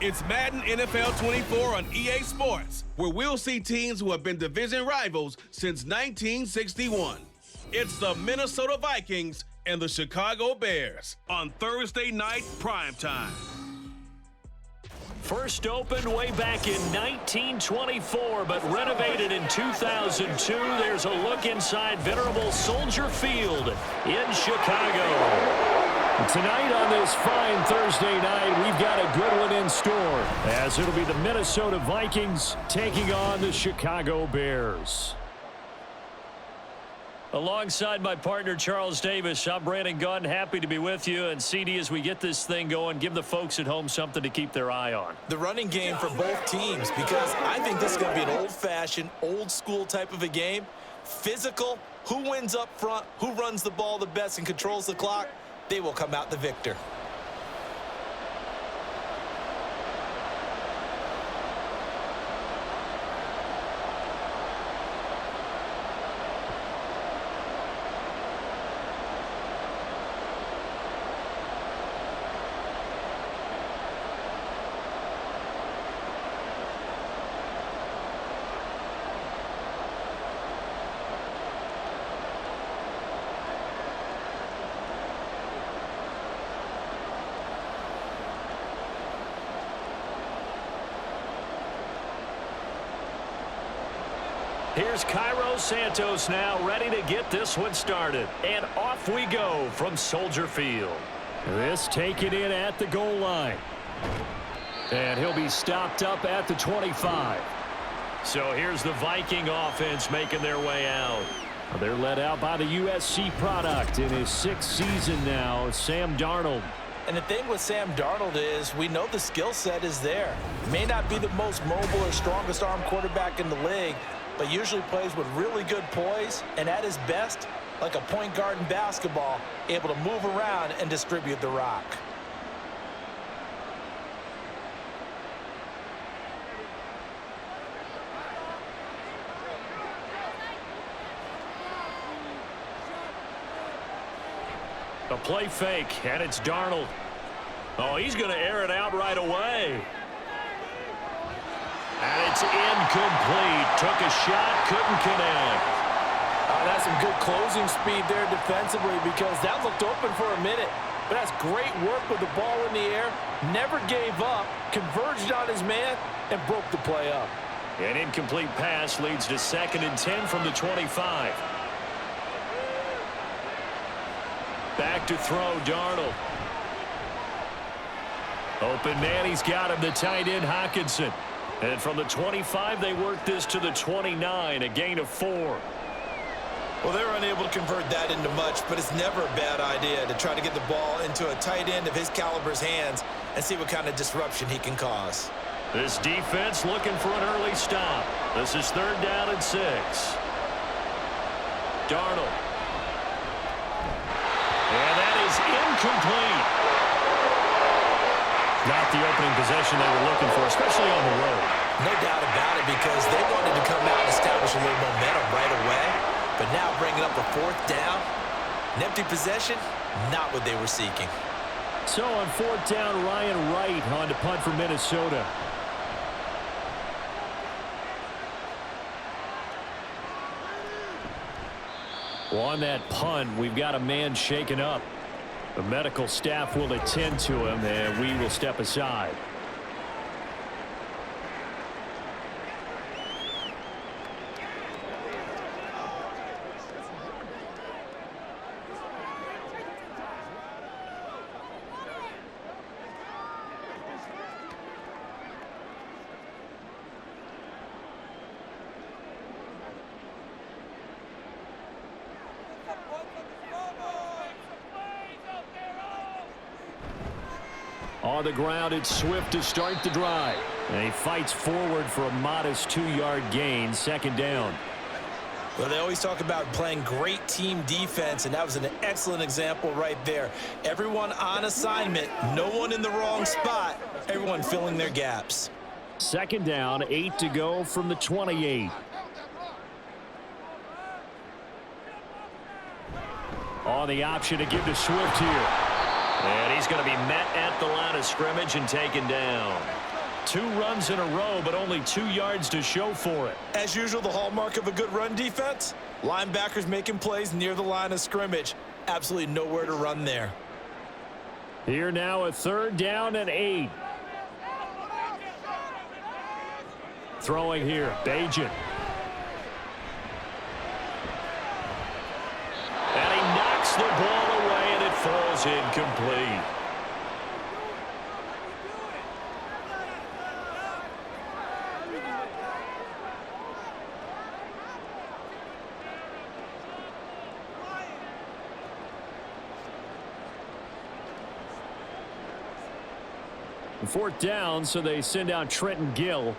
It's Madden NFL 24 on EA Sports, where we'll see teams who have been division rivals since 1961. It's the Minnesota Vikings and the Chicago Bears on Thursday night primetime. First opened way back in 1924, but renovated in 2002. There's a look inside venerable Soldier Field in Chicago. Tonight on this fine Thursday night, we've got a good one in store, as it'll be the Minnesota Vikings taking on the Chicago Bears. Alongside my partner, Charles Davis, I'm Brandon Gunn. Happy to be with you. And CD, as we get this thing going, give the folks at home something to keep their eye on. The running game for both teams, because I think this is going to be an old-fashioned, old-school type of a game. Physical, who wins up front, who runs the ball the best and controls the clock, they will come out the victor. Here's Cairo Santos now, ready to get this one started. And off we go from Soldier Field. This taken in at the goal line. And he'll be stopped up at the 25. So here's the Viking offense making their way out. They're led out by the USC product in his 6th season now, Sam Darnold. And the thing with Sam Darnold is we know the skill set is there. May not be the most mobile or strongest arm quarterback in the league, but usually plays with really good poise, and at his best, like a point guard in basketball, able to move around and distribute the rock. A play fake, and it's Darnold. Oh, he's going to air it out right away. And it's incomplete. Took a shot, couldn't connect. That's some good closing speed there defensively, because that looked open for a minute. But that's great work with the ball in the air. Never gave up, converged on his man, and broke the play up. An incomplete pass leads to 2nd and 10 from the 25. Back to throw, Darnold. Open man, he's got him, the tight end, Hockenson. And from the 25, they work this to the 29, a gain of 4. Well, they were unable to convert that into much, but it's never a bad idea to try to get the ball into a tight end of his caliber's hands and see what kind of disruption he can cause. This defense looking for an early stop. This is 3rd down and 6. Darnold. And that is incomplete. Not the opening possession they were looking for, especially on the road. No doubt about it, because they wanted to come out and establish a little momentum right away. But now bringing up a 4th down, an empty possession, not what they were seeking. So on 4th down, Ryan Wright on to punt for Minnesota. Well, on that punt, we've got a man shaken up. The medical staff will attend to him, and we will step aside. On the ground, it's Swift to start the drive. And he fights forward for a modest 2-yard gain, 2nd down. Well, they always talk about playing great team defense, and that was an excellent example right there. Everyone on assignment, no one in the wrong spot, everyone filling their gaps. 2nd down, 8 to go from the 28. On the option to give to Swift here. And he's going to be met at the line of scrimmage and taken down. 2 runs in a row, but only 2 yards to show for it. As usual, the hallmark of a good run defense, linebackers making plays near the line of scrimmage. Absolutely nowhere to run there. Here now, a 3rd down and 8. Throwing here, Bajan. And he knocks the ball away, and it falls incomplete. Fourth down, so they send out Trenton Gill.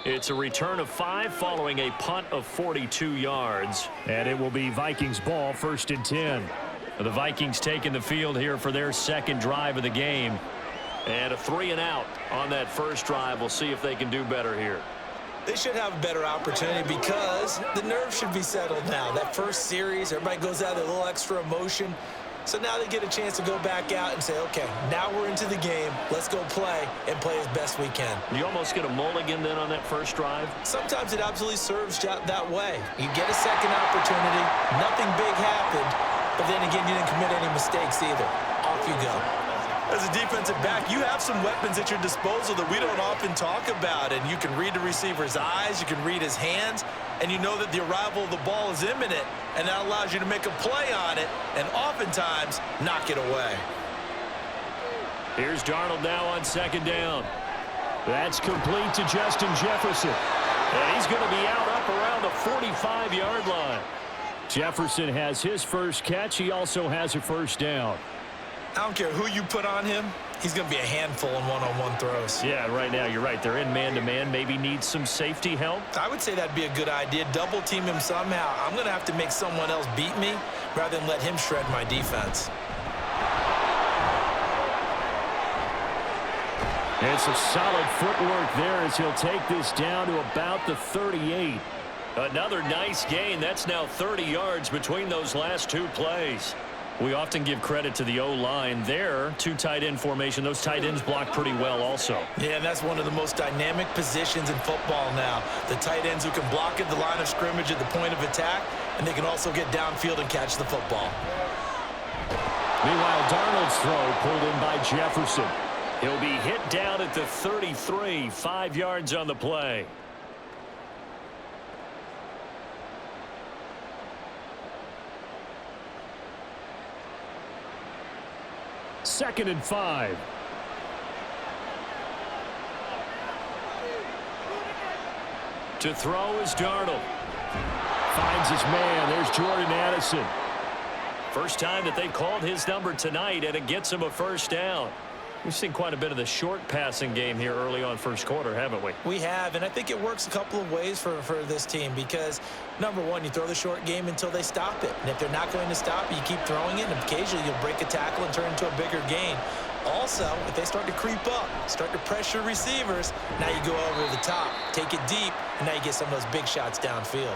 It's a return of 5 following a punt of 42 yards. And it will be Vikings ball, 1st and 10. The Vikings taking the field here for their 2nd drive of the game. And a 3 and out on that first drive. We'll see if they can do better here. They should have a better opportunity because the nerves should be settled now. That first series, everybody goes out with a little extra emotion. So now they get a chance to go back out and say, okay, now we're into the game. Let's go play and play as best we can. You almost get a mulligan then on that first drive? Sometimes it absolutely serves that way. You get a second opportunity. Nothing big happened. But then again, you didn't commit any mistakes either. Off you go. As a defensive back, you have some weapons at your disposal that we don't often talk about. And you can read the receiver's eyes, you can read his hands, and you know that the arrival of the ball is imminent, and that allows you to make a play on it and oftentimes knock it away. Here's Darnold now on 2nd down. That's complete to Justin Jefferson. And he's going to be out up around the 45-yard line. Jefferson has his first catch. He also has a 1st down. I don't care who you put on him. He's going to be a handful in one-on-one throws. Yeah, right now, you're right. They're in man-to-man. Maybe needs some safety help. I would say that'd be a good idea. Double team him somehow. I'm going to have to make someone else beat me rather than let him shred my defense. It's a solid footwork there as he'll take this down to about the 38. Another nice gain. That's now 30 yards between those last 2 plays. We often give credit to the O-line there. 2 tight end formation. Those tight ends block pretty well also. Yeah, and that's one of the most dynamic positions in football now. The tight ends who can block at the line of scrimmage at the point of attack, and they can also get downfield and catch the football. Meanwhile, Darnold's throw pulled in by Jefferson. He'll be hit down at the 33, 5 yards on the play. Second and 5. To throw is Darnold. Finds his man. There's Jordan Addison. First time that they've called his number tonight, and it gets him a 1st down. We've seen quite a bit of the short passing game here early on first quarter, haven't we? We have, and I think it works a couple of ways for this team because, number one, you throw the short game until they stop it. And if they're not going to stop it, you keep throwing it, and occasionally you'll break a tackle and turn it into a bigger gain. Also, if they start to creep up, start to pressure receivers, now you go over the top, take it deep, and now you get some of those big shots downfield.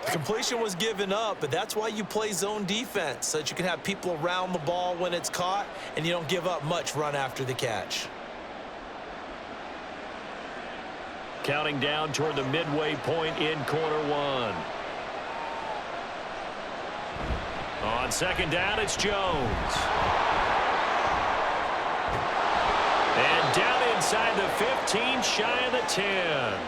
The completion was given up, but that's why you play zone defense, so that you can have people around the ball when it's caught, and you don't give up much run after the catch. Counting down toward the midway point in quarter 1. On 2nd down, it's Jones. And down inside the 15, shy of the 10.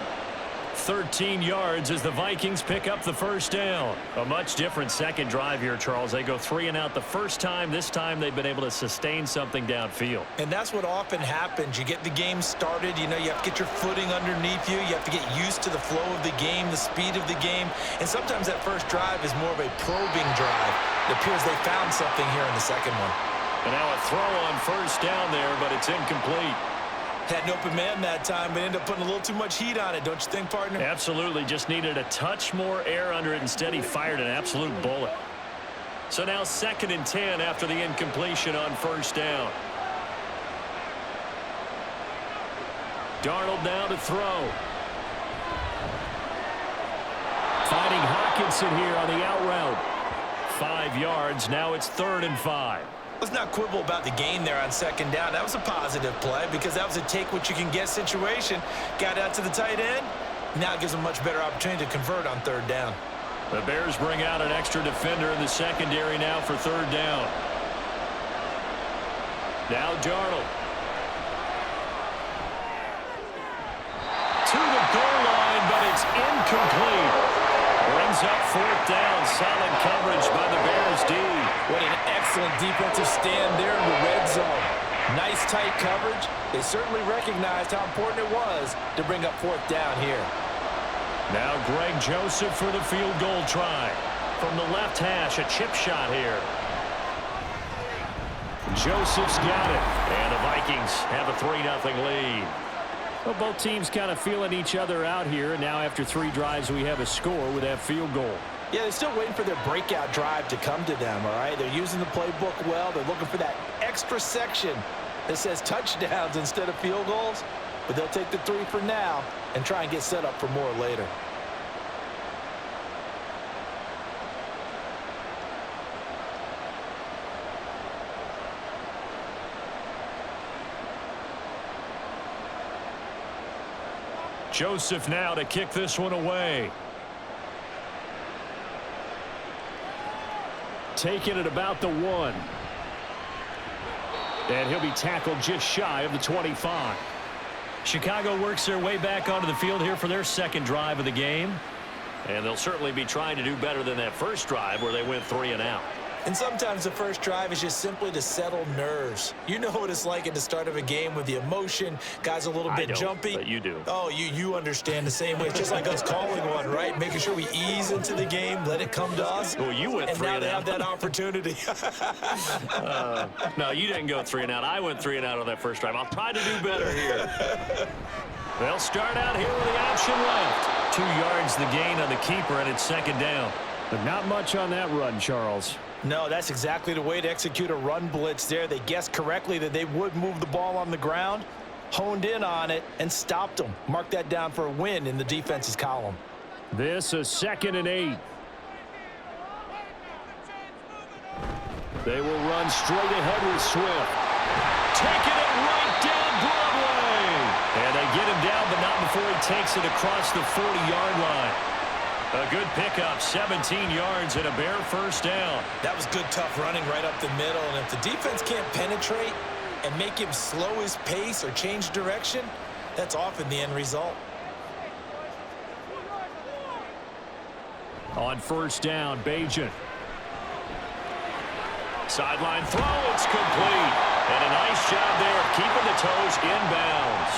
13 yards as the Vikings pick up the 1st down. A much different second drive here, Charles. They go 3 and out the first time. This time they've been able to sustain something downfield. And that's what often happens. You get the game started. You know, you have to get your footing underneath you. You have to get used to the flow of the game, the speed of the game. And sometimes that first drive is more of a probing drive. It appears they found something here in the second one. And now a throw on 1st down there, but it's incomplete. Had an open man that time, but ended up putting a little too much heat on it, don't you think, partner? Absolutely. Just needed a touch more air under it. Instead, he fired an absolute bullet. So now 2nd and 10 after the incompletion on 1st down. Darnold now to throw. Finding Hawkins. Hawkinson here on the out route. 5 yards. Now it's 3rd and 5. Let's not quibble about the gain there on 2nd down. That was a positive play because that was a take-what-you-can-get situation. Got out to the tight end. Now it gives them a much better opportunity to convert on 3rd down. The Bears bring out an extra defender in the secondary now for 3rd down. Now Darnold. To the goal line, but it's incomplete. Brings up 4th down. Solid coverage by the Bears D. What an excellent defensive stand there in the red zone. Nice tight coverage. They certainly recognized how important it was to bring up 4th down here. Now Greg Joseph for the field goal try. From the left hash, a chip shot here. Joseph's got it. And the Vikings have a 3-0 lead. Well, both teams kind of feeling each other out here. And now after 3 drives, we have a score with that field goal. Yeah, they're still waiting for their breakout drive to come to them, all right? They're using the playbook well. They're looking for that extra section that says touchdowns instead of field goals. But they'll take the 3 for now and try and get set up for more later. Joseph now to kick this one away. Taking it about the 1. And he'll be tackled just shy of the 25. Chicago works their way back onto the field here for their 2nd drive of the game. And they'll certainly be trying to do better than that first drive where they went 3 and out. And sometimes the first drive is just simply to settle nerves. You know what it's like at the start of a game with the emotion. Guys a little bit jumpy. But you do. Oh, you understand the same way. It's just like us calling one, right? Making sure we ease into the game, let it come to us. Well, you went 3 and out. And now they have that opportunity. No, you didn't go 3 and out. I went 3 and out on that first drive. I'll try to do better here. They'll start out here with the option left. 2 yards the gain on the keeper, and it's 2nd down. But not much on that run, Charles. No, that's exactly the way to execute a run blitz there. They guessed correctly that they would move the ball on the ground, honed in on it, and stopped them. Mark that down for a win in the defense's column. This is 2nd and 8. They will run straight ahead with Swift. Taking it right down Broadway. And they get him down, but not before he takes it across the 40-yard line. A good pickup, 17 yards and a Bear 1st down. That was good, tough running right up the middle. And if the defense can't penetrate and make him slow his pace or change direction, that's often the end result. On 1st down, Bajan. Sideline throw, it's complete. And a nice job there of keeping the toes inbounds.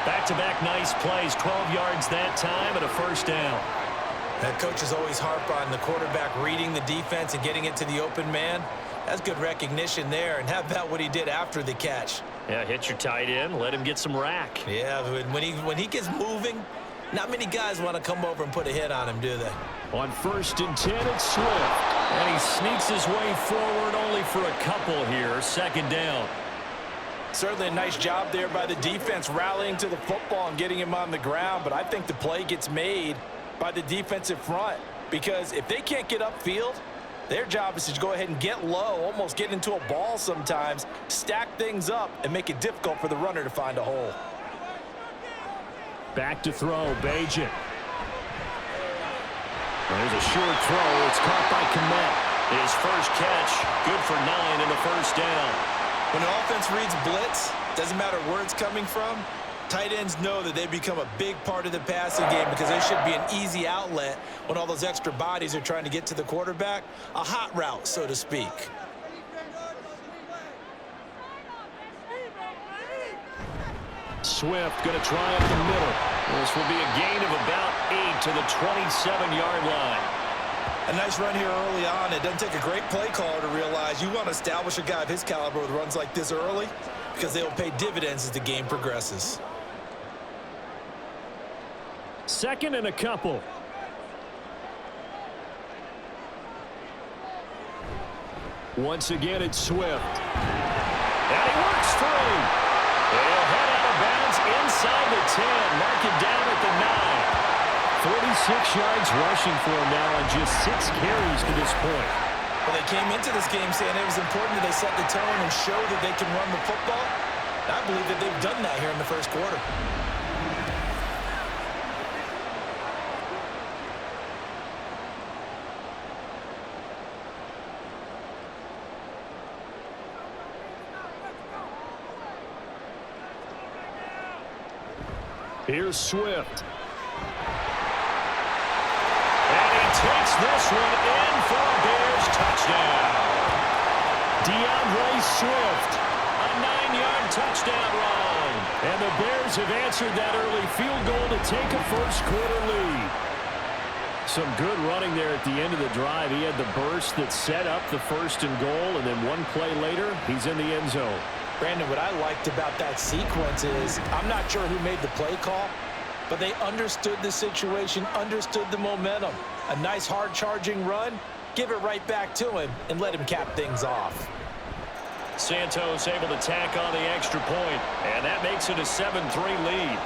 Back-to-back nice plays, 12 yards that time and a 1st down. That coaches always harp on the quarterback reading the defense and getting it to the open man. That's good recognition there. And how about what he did after the catch? Yeah, hit your tight end, let him get some rack. Yeah, when he gets moving, not many guys want to come over and put a hit on him, do they? On 1st and 10, it's Swift. And he sneaks his way forward only for a couple here. 2nd down. Certainly a nice job there by the defense rallying to the football and getting him on the ground. But I think the play gets made by the defensive front, because if they can't get upfield, their job is to go ahead and get low, almost get into a ball sometimes, stack things up, and make it difficult for the runner to find a hole. Back to throw, Bajan. There's a short throw. It's caught by Kmet. His first catch, good for 9 and a 1st down. When an offense reads blitz, doesn't matter where it's coming from, tight ends know that they become a big part of the passing game because there should be an easy outlet when all those extra bodies are trying to get to the quarterback. A hot route, so to speak. Swift going to try up the middle. This will be a gain of about 8 to the 27-yard line. A nice run here early on. It doesn't take a great play caller to realize you want to establish a guy of his caliber with runs like this early because they will pay dividends as the game progresses. 2nd and a couple. Once again, it's Swift. And he works free. They'll head out of bounds inside the 10. Mark it down at the 9. yards rushing for him now on just 6 carries to this point. Well, they came into this game saying it was important that they set the tone and show that they can run the football. I believe that they've done that here in the first quarter. Here's Swift. And he takes this one in for a Bears touchdown. DeAndre Swift, a 9-yard touchdown run. And the Bears have answered that early field goal to take a first-quarter lead. Some good running there at the end of the drive. He had the burst that set up the 1st and goal, and then one play later, he's in the end zone. Brandon, what I liked about that sequence is I'm not sure who made the play call, but they understood the situation, understood the momentum. A nice hard-charging run, give it right back to him, and let him cap things off. Santos able to tack on the extra point, and that makes it a 7-3 lead.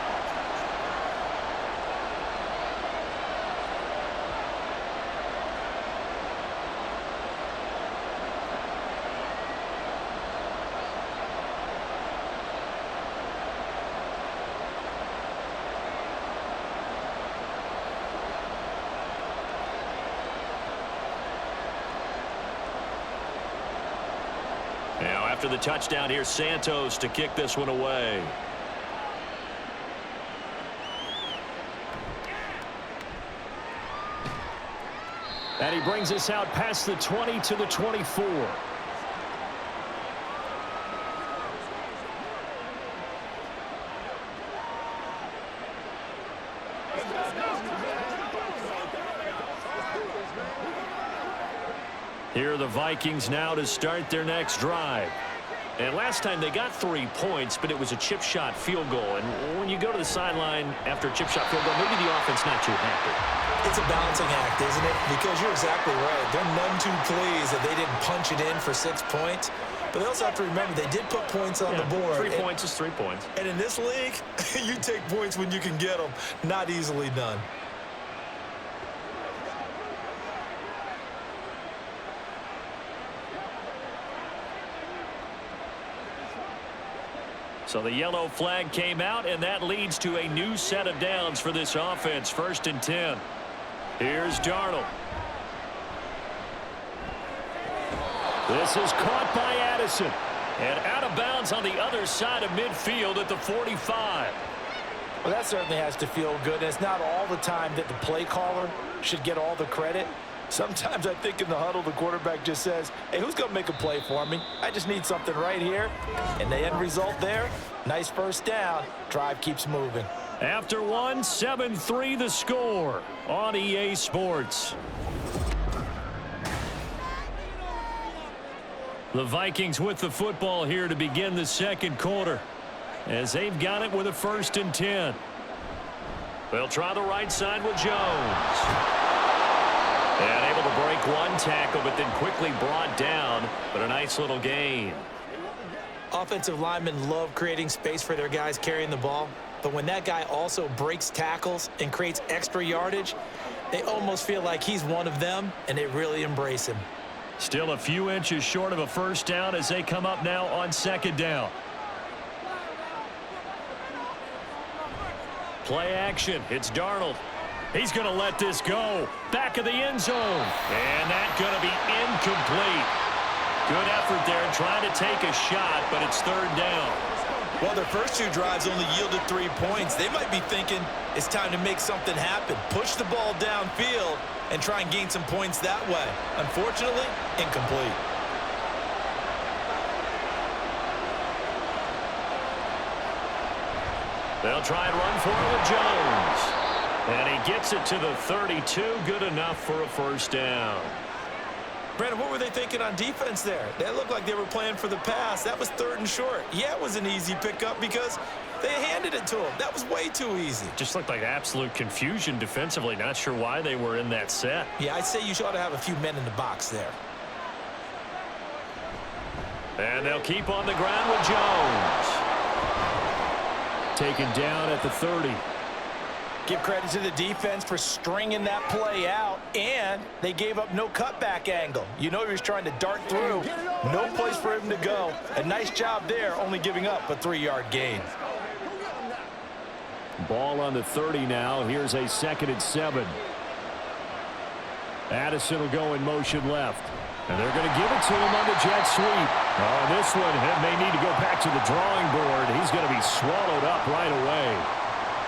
Now, after the touchdown, here's Santos to kick this one away. And he brings us out past the 20 to the 24. Here are the Vikings now to start their next drive. And last time they got 3 points, but it was a chip shot field goal. And when you go to the sideline after a chip shot field goal, maybe the offense not too happy. It's a balancing act, isn't it? Because you're exactly right. They're none too pleased that they didn't punch it in for 6 points. But they also have to remember they did put points on the board. 3 points is 3 points. And in this league, you take points when you can get them. Not easily done. So the yellow flag came out, and that leads to a new set of downs for this offense. 1st and 10. Here's Darnold. This is caught by Addison. And out of bounds on the other side of midfield at the 45. Well, that certainly has to feel good. It's not all the time that the play caller should get all the credit. Sometimes I think in the huddle, the quarterback just says, hey, who's going to make a play for me? I just need something right here. And the end result there, nice first down. Drive keeps moving. After 1, 7-3 the score on EA Sports. The Vikings with the football here to begin the second quarter, as they've got it with a 1st and 10. They'll try the right side with Jones. And able to break one tackle, but then quickly brought down, but a nice little gain. Offensive linemen love creating space for their guys carrying the ball, but when that guy also breaks tackles and creates extra yardage, they almost feel like he's one of them, and they really embrace him. Still a few inches short of a 1st down as they come up now on 2nd down. Play action. It's Darnold. He's going to let this go. Back of the end zone. And that's going to be incomplete. Good effort there trying to take a shot, but it's 3rd down. Well, their first 2 drives only yielded 3 points. They might be thinking it's time to make something happen. Push the ball downfield and try and gain some points that way. Unfortunately, incomplete. They'll try and run for it with Jones. And he gets it to the 32. Good enough for a 1st down. Brandon, what were they thinking on defense there? That looked like they were playing for the pass. That was 3rd and short. Yeah, it was an easy pickup because they handed it to him. That was way too easy. Just looked like absolute confusion defensively. Not sure why they were in that set. Yeah, I'd say you ought to have a few men in the box there. And they'll keep on the ground with Jones. Taken down at the 30. Give credit to the defense for stringing that play out, and they gave up no cutback angle. You know he was trying to dart through. No place for him to go. A nice job there, only giving up a 3-yard gain. Ball on the 30 now. Here's a 2nd and 7. Addison will go in motion left. And they're going to give it to him on the jet sweep. Oh, this one may need to go back to the drawing board. He's going to be swallowed up right away.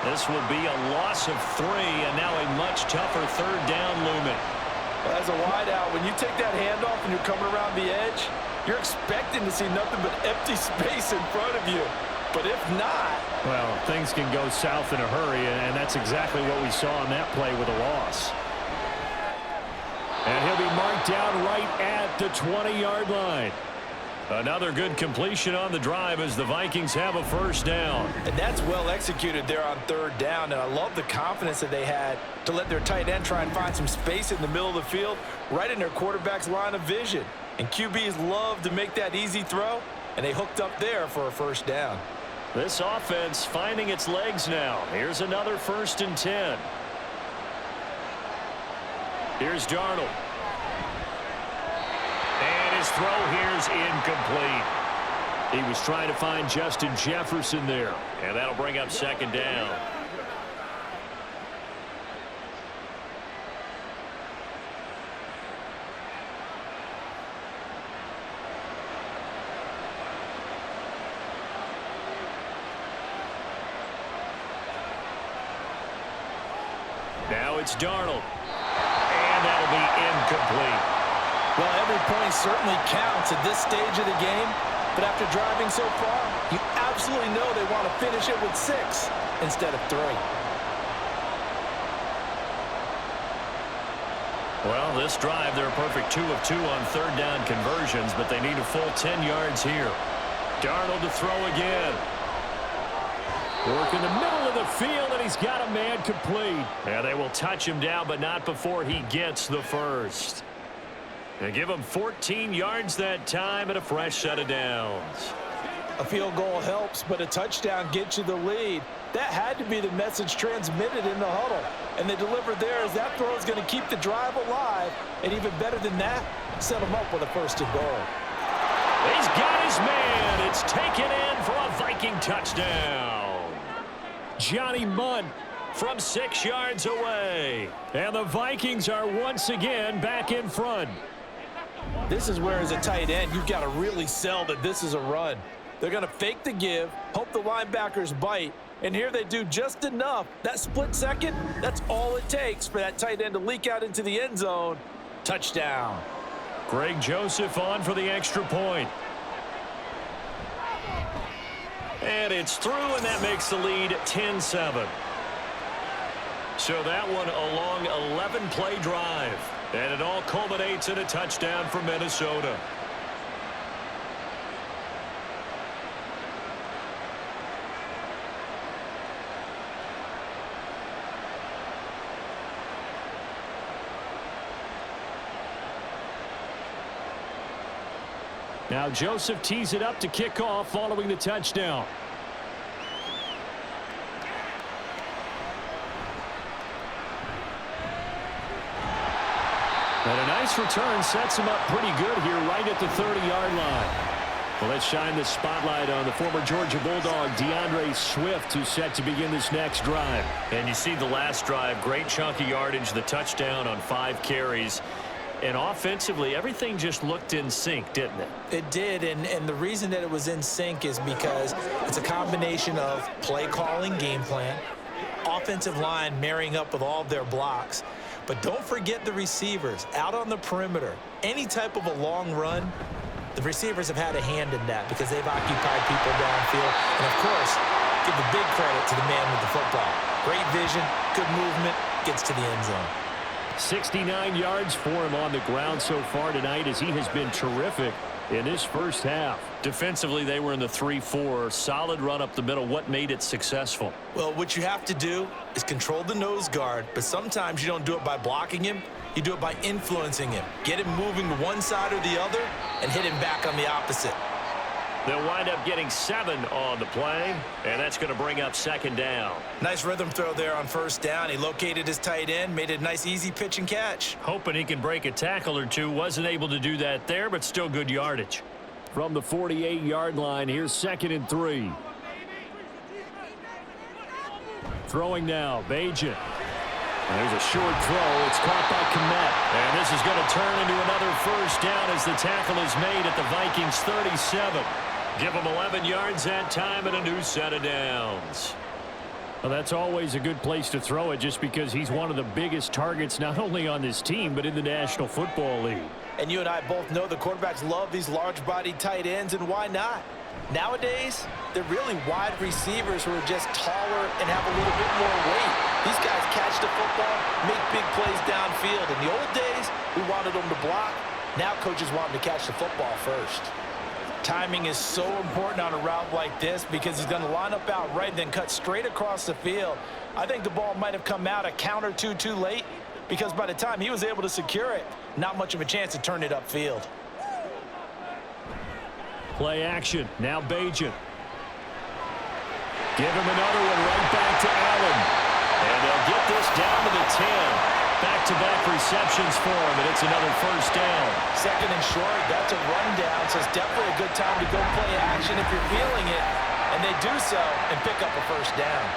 This will be a loss of 3, and now a much tougher 3rd down looming. Well, as a wideout, when you take that handoff and you're coming around the edge, you're expecting to see nothing but empty space in front of you. But if not... Well, things can go south in a hurry, and that's exactly what we saw on that play with a loss. And he'll be marked down right at the 20-yard line. Another good completion on the drive as the Vikings have a 1st down. And that's well executed there on 3rd down. And I love the confidence that they had to let their tight end try and find some space in the middle of the field, right in their quarterback's line of vision. And QBs love to make that easy throw, and they hooked up there for a 1st down. This offense finding its legs now. Here's another 1st and 10. Here's Darnold. And his throw here's incomplete. He was trying to find Justin Jefferson there. And that'll bring up 2nd down. Now it's Darnold. And that'll be incomplete. Well, every point certainly counts at this stage of the game. But after driving so far, you absolutely know they want to finish it with 6 instead of 3. Well, this drive, they're a perfect 2 of 2 on 3rd down conversions, but they need a full 10 yards here. Darnold to throw again. Work in the middle of the field, and he's got a man complete. Yeah, they will touch him down, but not before he gets the 1st. They give him 14 yards that time and a fresh set of downs. A field goal helps, but a touchdown gets you the lead. That had to be the message transmitted in the huddle. And they delivered there as that throw is going to keep the drive alive. And even better than that, set them up with a 1st and goal. He's got his man. It's taken in for a Viking touchdown. Johnny Mundt from 6 yards away. And the Vikings are once again back in front. This is where, as a tight end, you've got to really sell that this is a run. They're going to fake the give, hope the linebackers bite, and here they do just enough. That split second, that's all it takes for that tight end to leak out into the end zone. Touchdown. Greg Joseph on for the extra point. And it's through, and that makes the lead 10-7. So that one a long 11-play drive. And it all culminates in a touchdown for Minnesota. Now Joseph tees it up to kick off following the touchdown. And a nice return sets him up pretty good here right at the 30-yard line. Well, let's shine the spotlight on the former Georgia Bulldog, DeAndre Swift, who's set to begin this next drive. And you see the last drive, great chunk of yardage, the touchdown on 5 carries. And offensively, everything just looked in sync, didn't it? It did, and the reason that it was in sync is because it's a combination of play calling, game plan, offensive line marrying up with all of their blocks. But don't forget the receivers out on the perimeter. Any type of a long run, the receivers have had a hand in that because they've occupied people downfield. And, of course, give the big credit to the man with the football. Great vision, good movement, gets to the end zone. 69 yards for him on the ground so far tonight as he has been terrific in this first half. Defensively, they were in the 3-4. Solid run up the middle. What made it successful? Well, what you have to do is control the nose guard, but sometimes you don't do it by blocking him. You do it by influencing him. Get him moving to one side or the other and hit him back on the opposite. They'll wind up getting 7 on the play, and that's going to bring up 2nd down. Nice rhythm throw there on 1st down. He located his tight end, made it a nice, easy pitch and catch. Hoping he can break a tackle or two. Wasn't able to do that there, but still good yardage. From the 48-yard line, here's 2nd and 3. Throwing now, Bajan. There's a short throw. It's caught by Kmet. And this is going to turn into another 1st down as the tackle is made at the Vikings 37. Give them 11 yards that time and a new set of downs. Well, that's always a good place to throw it just because he's one of the biggest targets not only on this team but in the National Football League. And you and I both know the quarterbacks love these large-bodied tight ends, and why not? Nowadays, they're really wide receivers who are just taller and have a little bit more weight. These guys catch the football, make big plays downfield. In the old days, we wanted them to block. Now coaches want them to catch the football first. Timing is so important on a route like this because he's going to line up out right and then cut straight across the field. I think the ball might have come out a count or two too late because by the time he was able to secure it, not much of a chance to turn it upfield. Play action. Now Bajan. Give him another one right back to Allen. And they'll get this down to the 10. Back-to-back receptions for him, and it's another 1st down. 2nd and short, that's a rundown, so it's definitely a good time to go play action if you're feeling it. And they do so and pick up a 1st down.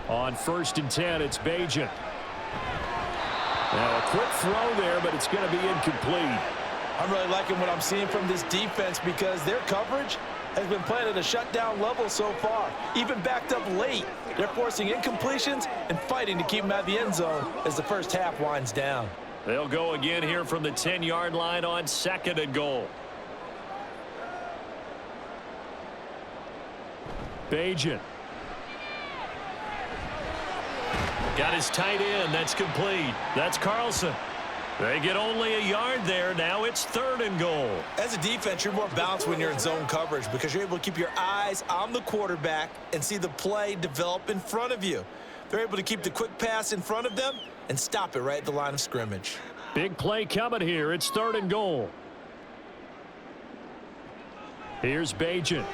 On 1st and 10, it's Bajan. Now a quick throw there, but it's going to be incomplete. I'm really liking what I'm seeing from this defense because their coverage has been playing at a shutdown level so far. Even backed up late, they're forcing incompletions and fighting to keep them out of the end zone as the 1st half winds down. They'll go again here from the 10-yard line on 2nd and goal. Bajan. Got his tight end. That's complete. That's Carlson. They get only a yard there. Now it's 3rd and goal. As a defense, you're more balanced when you're in zone coverage because you're able to keep your eyes on the quarterback and see the play develop in front of you. They're able to keep the quick pass in front of them and stop it right at the line of scrimmage. Big play coming here. It's 3rd and goal. Here's Bajan.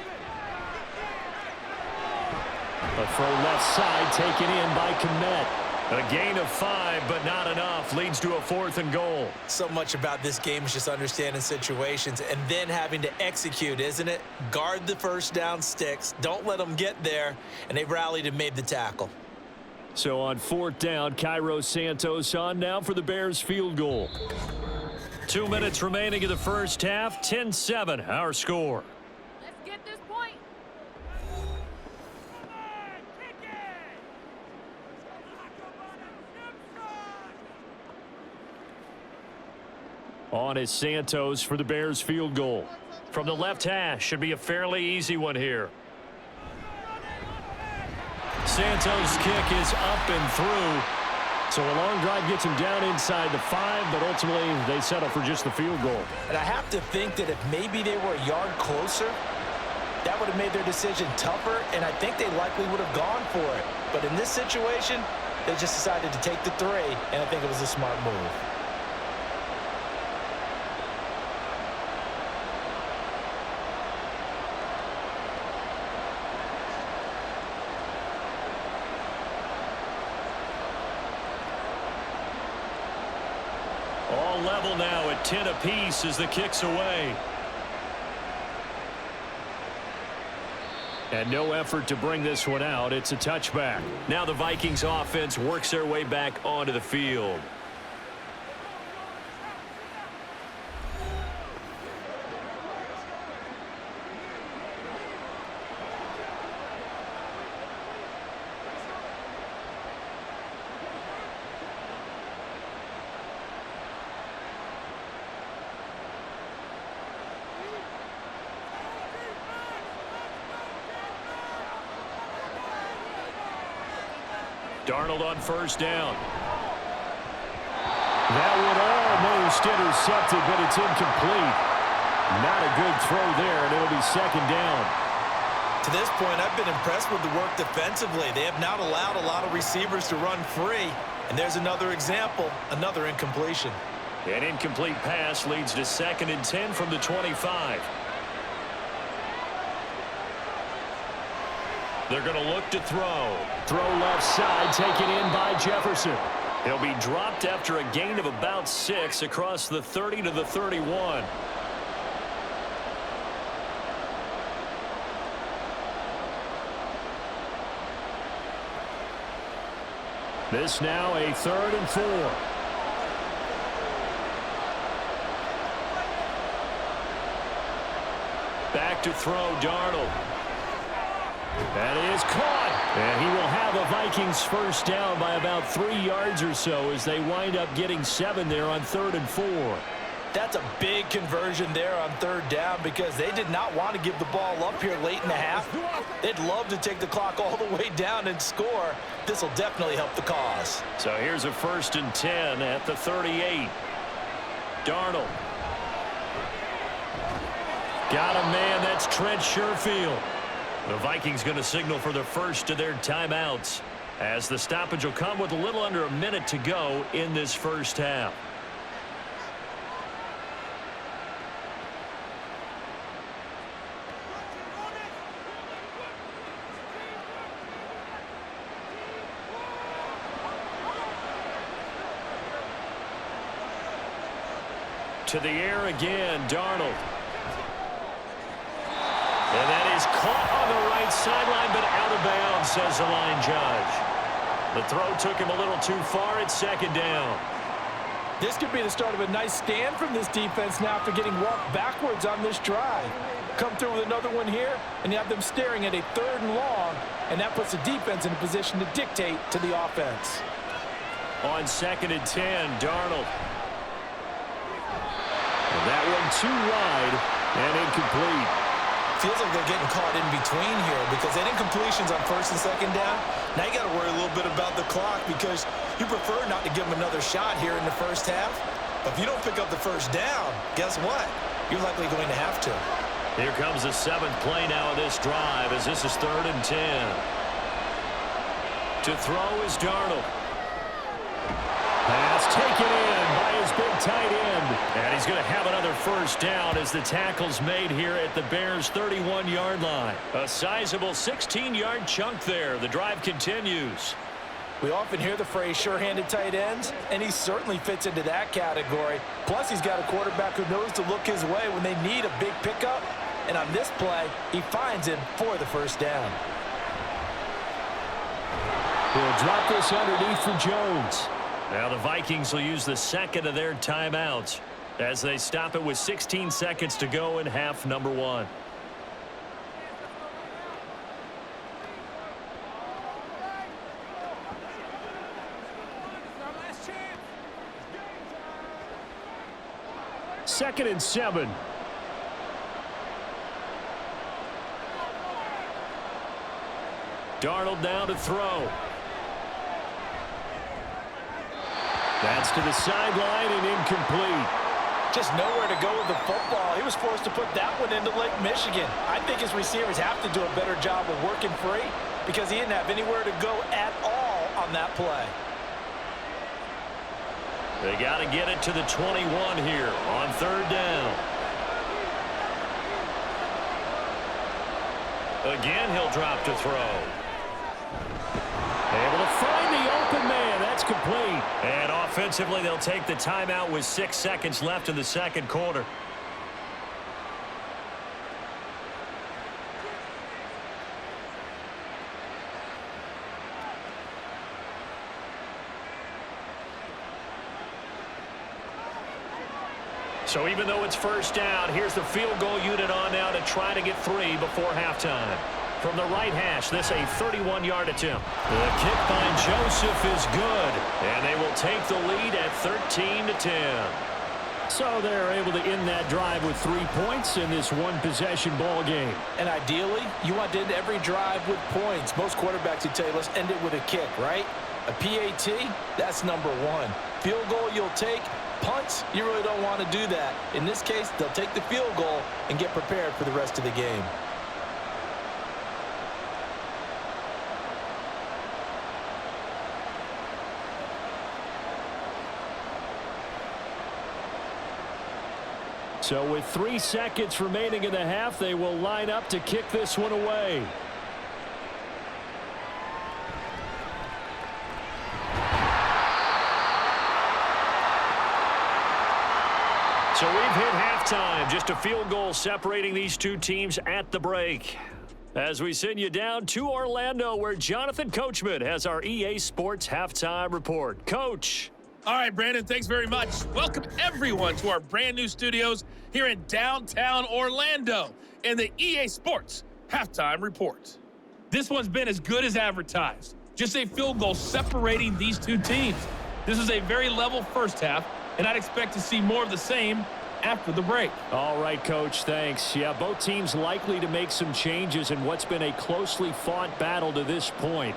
A throw left side taken in by Kmet. A gain of 5, but not enough. Leads to a 4th and goal. So much about this game is just understanding situations and then having to execute, isn't it? Guard the 1st down sticks. Don't let them get there. And they rallied and made the tackle. So on 4th down, Cairo Santos on now for the Bears field goal. 2 minutes remaining in the 1st half. 10-7, our score. Let's get this point. On is Santos for the Bears field goal. From the left hash, should be a fairly easy one here. Santos' kick is up and through. So a long drive gets him down inside the 5, but ultimately they settle for just the field goal. And I have to think that if maybe they were a yard closer, that would have made their decision tougher, and I think they likely would have gone for it. But in this situation, they just decided to take the 3, and I think it was a smart move. All level now at 10 apiece as the kick's away. And no effort to bring this one out. It's a touchback. Now the Vikings offense works their way back onto the field. Darnold on 1st down. That one almost intercepted, but it's incomplete. Not a good throw there, and it'll be second down. To this point, I've been impressed with the work defensively. They have not allowed a lot of receivers to run free. And there's another example, another incompletion. An incomplete pass leads to 2nd and 10 from the 25. They're going to look to throw. Throw left side, taken in by Jefferson. He'll be dropped after a gain of about 6 across the 30 to the 31. This now a 3rd and 4. Back to throw, Darnold. That is caught. And he will have a Vikings first down by about 3 yards or so as they wind up getting 7 there on 3rd and 4. That's a big conversion there on 3rd down because they did not want to give the ball up here late in the half. They'd love to take the clock all the way down and score. This will definitely help the cause. So here's a 1st and 10 at the 38. Darnold. Got a man. That's Trent Sherfield. The Vikings going to signal for the first of their timeouts as the stoppage will come with a little under a minute to go in this first half. To the air again, Darnold. And that is caught on the right sideline, but out of bounds, says the line judge. The throw took him a little too far at 2nd down. This could be the start of a nice stand from this defense now after getting walked backwards on this drive. Come through with another one here, and you have them staring at a 3rd and long, and that puts the defense in a position to dictate to the offense. On 2nd and 10, Darnold. And that one too wide and incomplete. Feels like they're getting caught in between here because they had incompletions on 1st and 2nd down. Now you got to worry a little bit about the clock because you prefer not to give them another shot here in the first half. But if you don't pick up the first down, guess what? You're likely going to have to. Here comes the 7th play now of this drive as this is 3rd and 10. To throw is Darnold. Pass taken in by his big tight end. And he's going to have another first down as the tackle's made here at the Bears' 31-yard line. A sizable 16-yard chunk there. The drive continues. We often hear the phrase sure-handed tight ends, and he certainly fits into that category. Plus, he's got a quarterback who knows to look his way when they need a big pickup. And on this play, he finds him for the first down. He'll drop this underneath for Jones. Now the Vikings will use the 2nd of their timeouts as they stop it with 16 seconds to go in half number 1. Second and 7. Darnold now to throw. That's to the sideline and incomplete. Just nowhere to go with the football. He was forced to put that one into Lake Michigan. I think his receivers have to do a better job of working free because he didn't have anywhere to go at all on that play. They got to get it to the 21 here on 3rd down. Again, he'll drop to throw. Able to find the open man. That's complete. And offensively, they'll take the timeout with 6 seconds left in the 2nd quarter. So even though it's first down, here's the field goal unit on now to try to get 3 before halftime. From the right hash, this a 31-yard attempt. The kick by Joseph is good, and they will take the lead at 13-10. So they're able to end that drive with 3 points in this one-possession ball game. And ideally, you want to end every drive with points. Most quarterbacks would tell you, let's end it with a kick, right? A PAT, that's number 1. Field goal you'll take, punts, you really don't want to do that. In this case, they'll take the field goal and get prepared for the rest of the game. So with 3 seconds remaining in the half, they will line up to kick this one away. So we've hit halftime. Just a field goal separating these two teams at the break. As we send you down to Orlando, where Jonathan Coachman has our EA Sports Halftime Report. Coach. All right, Brandon, thanks very much. Welcome, everyone, to our brand-new studios here in downtown Orlando and the EA Sports Halftime Report. This one's been as good as advertised. Just a field goal separating these two teams. This is a very level first half, and I'd expect to see more of the same after the break. All right, Coach, thanks. Yeah, both teams likely to make some changes in what's been a closely fought battle to this point.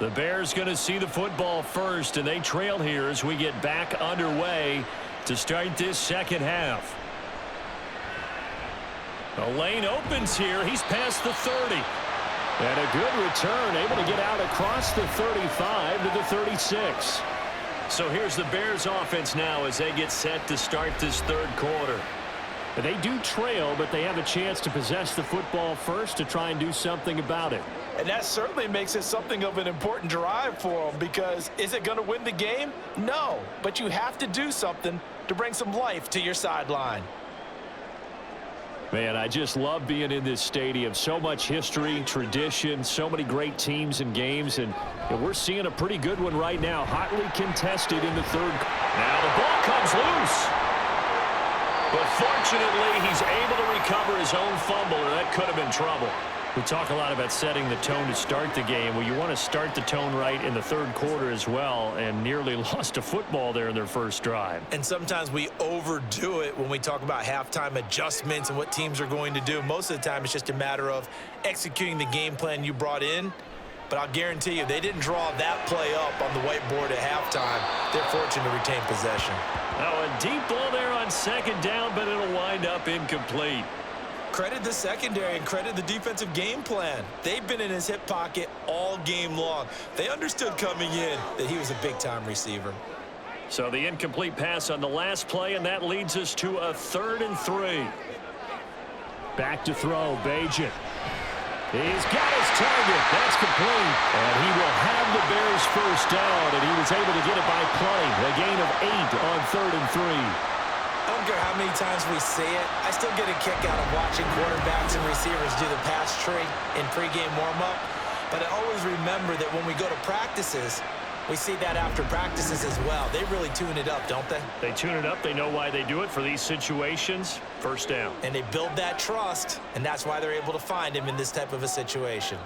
The Bears going to see the football first, and they trail here as we get back underway to start this second half. The lane opens here. He's past the 30. And a good return, able to get out across the 35 to the 36. So here's the Bears offense now as they get set to start this third quarter. They do trail, but they have a chance to possess the football first to try and do something about it. And that certainly makes it something of an important drive for them, because is it going to win the game? No, but you have to do something to bring some life to your sideline. Man, I just love being in this stadium. So much history, tradition, so many great teams and games, and we're seeing a pretty good one right now, hotly contested in the third. Now the ball comes loose. But fortunately, he's able to recover his own fumble, or that could have been trouble. We talk a lot about setting the tone to start the game. Well, you want to start the tone right in the third quarter as well, and nearly lost a football there in their first drive. And sometimes we overdo it when we talk about halftime adjustments and what teams are going to do. Most of the time, it's just a matter of executing the game plan you brought in. But I'll guarantee you, they didn't draw that play up on the whiteboard at halftime. They're fortunate to retain possession. Now a deep ball there on second down, but it'll wind up incomplete. Credit the secondary and credit the defensive game plan. They've been in his hip pocket all game long. They understood coming in that he was a big-time receiver. So the incomplete pass on the last play, and that leads us to a 3rd and 3. Back to throw, Bajan. He's got his target. That's complete. And he will have the Bears first down, and he was able to get it by play. A gain of 8 on 3rd and 3. I don't care how many times we see it, I still get a kick out of watching quarterbacks and receivers do the pass tree in pregame warm-up. But I always remember that when we go to practices, we see that after practices as well. They really tune it up, don't they? They tune it up. They know why they do it for these situations. First down. And they build that trust, and that's why they're able to find him in this type of a situation.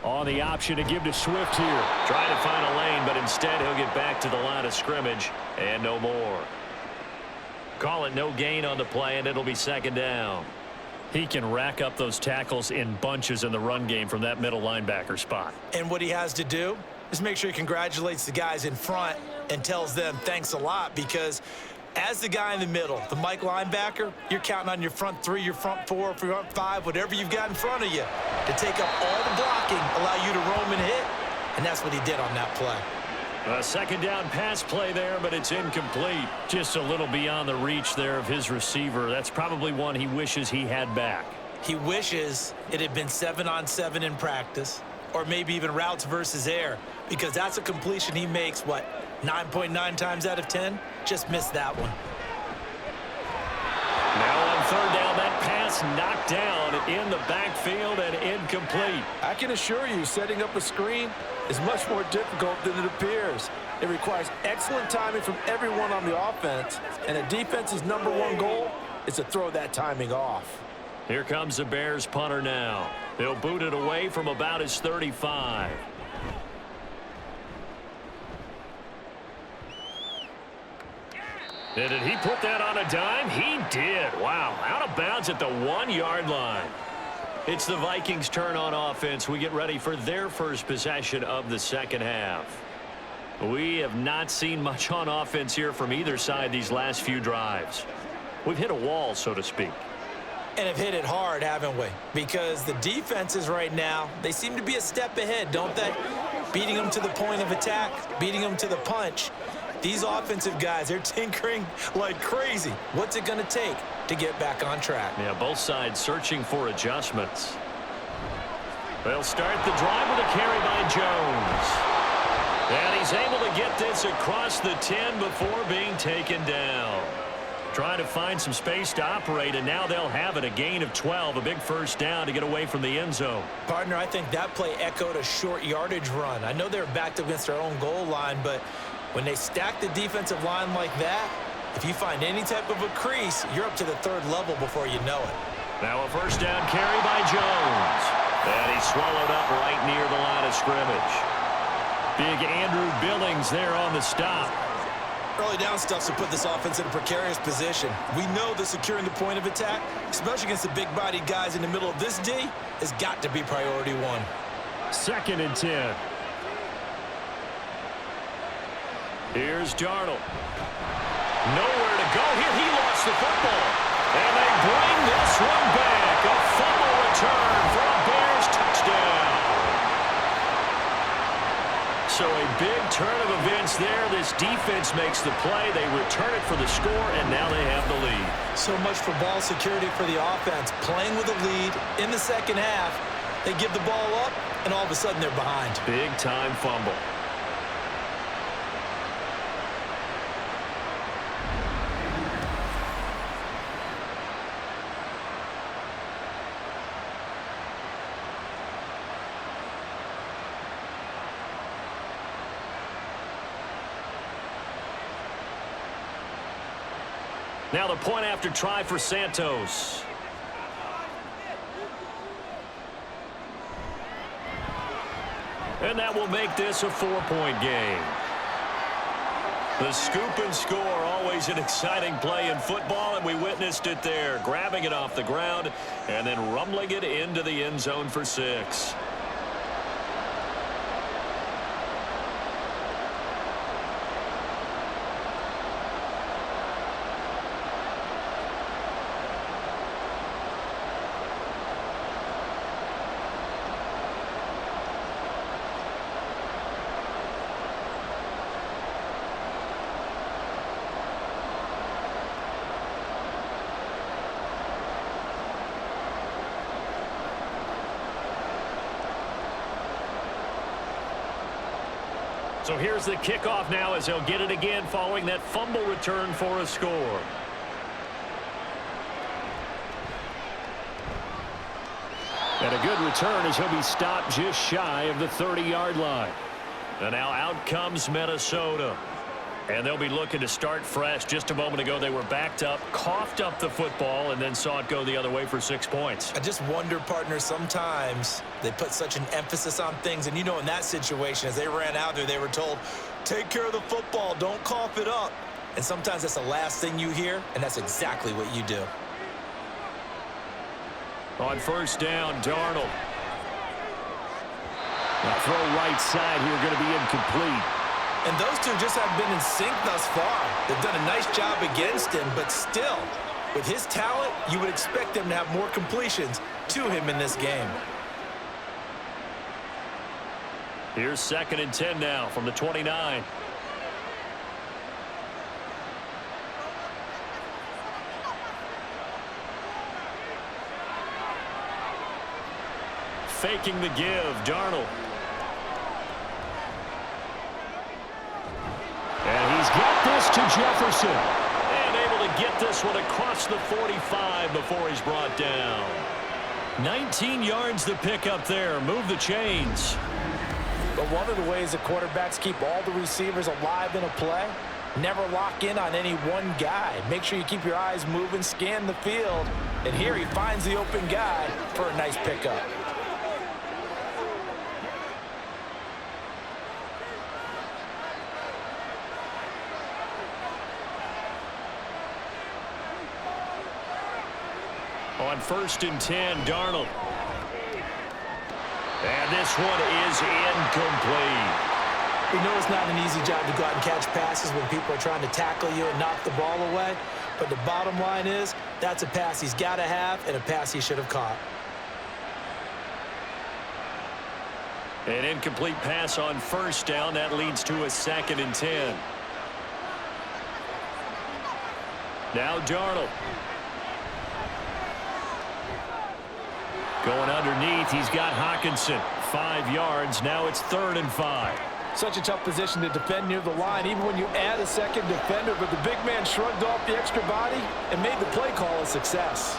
On the option to give to Swift here. Trying to find a lane, but instead he'll get back to the line of scrimmage and no more. Call it no gain on the play, and it'll be second down. He can rack up those tackles in bunches in the run game from that middle linebacker spot. And what he has to do is make sure he congratulates the guys in front and tells them thanks a lot, because as the guy in the middle, the Mike linebacker, you're counting on your front 3, your front 4, front 5, whatever you've got in front of you to take up all the blocking, allow you to roam and hit, and that's what he did on that play. A second down pass play there, but it's incomplete. Just a little beyond the reach there of his receiver. That's probably one he wishes he had back. He wishes it had been 7-on-7 in practice, or maybe even routes versus air, because that's a completion he makes, 9.9 times out of 10? Just missed that one. Now on third down, that pass That's knocked down in the backfield and incomplete. I can assure you, setting up a screen is much more difficult than it appears. It requires excellent timing from everyone on the offense, and a defense's #1 goal is to throw that timing off. Here comes the Bears punter now. He'll boot it away from about his 35. And did he put that on a dime? He did. Wow, out of bounds at the 1-yard line. It's the Vikings' turn on offense. We get ready for their first possession of the second half. We have not seen much on offense here from either side these last few drives. We've hit a wall, so to speak. And have hit it hard, haven't we? Because the defenses right now, they seem to be a step ahead, don't they? Beating them to the point of attack, beating them to the punch. These offensive guys, they're tinkering like crazy. What's it going to take to get back on track? Yeah, both sides searching for adjustments. They'll start the drive with a carry by Jones. And he's able to get this across the 10 before being taken down. Trying to find some space to operate, and now they'll have it. A gain of 12, a big first down to get away from the end zone. Partner, I think that play echoed a short yardage run. I know they're backed against their own goal line, but when they stack the defensive line like that, if you find any type of a crease, you're up to the 3rd level before you know it. Now a first down carry by Jones. And he's swallowed up right near the line of scrimmage. Big Andrew Billings there on the stop. Early down stuffs to put this offense in a precarious position. We know that securing the point of attack, especially against the big-bodied guys in the middle of this D, has got to be priority 1. 2nd and 10. Here's Darnold. Nowhere to go here. He lost the football. And they bring this one back. A fumble return for a Bears touchdown. So a big turn of events there. This defense makes the play. They return it for the score, and now they have the lead. So much for ball security for the offense. Playing with a lead in the second half. They give the ball up, and all of a sudden they're behind. Big-time fumble. Now the point after try for Santos. And that will make this a 4-point game. The scoop and score, always an exciting play in football, and we witnessed it there. Grabbing it off the ground and then rumbling it into the end zone for 6. So here's the kickoff now as he'll get it again following that fumble return for a score. And a good return as he'll be stopped just shy of the 30-yard line. And now out comes Minnesota. And they'll be looking to start fresh. Just a moment ago, they were backed up, coughed up the football, and then saw it go the other way for 6 points. I just wonder, partner, sometimes they put such an emphasis on things. And, you know, in that situation, as they ran out there, they were told, take care of the football, don't cough it up. And sometimes that's the last thing you hear, and that's exactly what you do. On first down, Darnold. The throw right side here going to be incomplete. And those two just have been in sync thus far. They've done a nice job against him, but still, with his talent, you would expect them to have more completions to him in this game. Here's 2nd and 10 now from the 29. Faking the give, Darnold. And he's got this to Jefferson. And able to get this one across the 45 before he's brought down. 19 yards to pick up there. Move the chains. But one of the ways that quarterbacks keep all the receivers alive in a play, never lock in on any one guy. Make sure you keep your eyes moving, scan the field. And here he finds the open guy for a nice pickup. On 1st and 10, Darnold. And this one is incomplete. We know it's not an easy job to go out and catch passes when people are trying to tackle you and knock the ball away. But the bottom line is, that's a pass he's got to have and a pass he should have caught. An incomplete pass on 1st down. That leads to a 2nd and 10. Now Darnold. Going underneath, he's got Hockenson. 5 yards. Now it's 3rd and 5. Such a tough position to defend near the line, even when you add a second defender. But the big man shrugged off the extra body and made the play call a success.